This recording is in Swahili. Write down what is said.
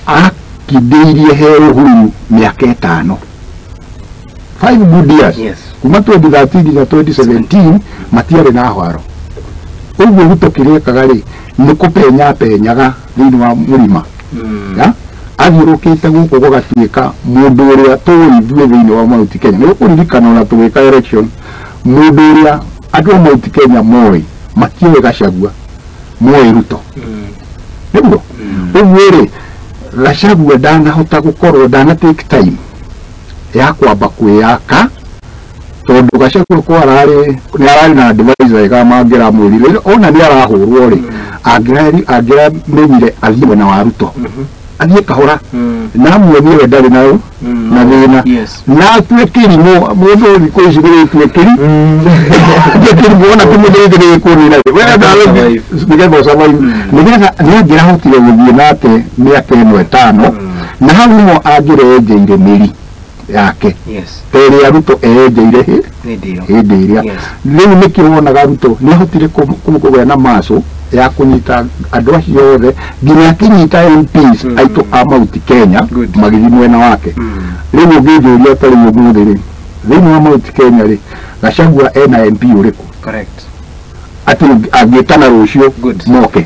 akindĩirie he ũhuru mĩaka 5 5 good years. Yes. Kuma 2013 na 2017 matiarĩ na haro. Ũguo Ruto kĩrekaga rĩ nĩ kũpenyaga thĩinĩ wa mũrima. Ya athiũrũkĩte gũkũ gũgatuĩka mũndũ ũrĩa tũĩ ithuĩ thĩinĩ wa Mount Kenya. Nĩ ũkũririkana ona tũgĩka election mũndũ ũrĩa andũ a Mount Kenya moĩ matiũĩ Gachagua moĩ Ruto. Nĩguo ũguo rĩ Gachagua ndanahota gũkorwo ndana take time ya kwamba kwĩyaka tondũ Gachagua kwa ararĩ na advisor ega mangĩra mwĩrire ona nĩ arahũrwo rĩ angĩra menyire athiĩ mwena wa Ruto athiĩ kahora na muonie we ndarĩ nayo na thĩna na twĩkĩri mũndũ thikũ ici nĩ twĩkĩri twĩkĩri ona kũmũtheithĩrĩria kũnina we ndarĩ nĩgetha survive nĩgetha nĩangĩrahotire gũthiĩ nake mĩaka 5 na hau nĩmo angĩrenjeire mĩri yake ĩrĩa Ruto enjeire hĩndĩ ĩrĩa rĩu nĩkĩo wonaga Ruto nĩahotire kũgĩa na maco ya kũnyita andũ acio othe nginya akĩnyita MPs aitũ a Mount Kenya magĩthiĩ mwena wake rĩu ũngĩnjũria ũtarĩ ũmũthĩ rĩ thĩinĩ wa Mount Kenya rĩ Gachagua ena MP ũrĩkũ atĩ angĩtana rũciũ moke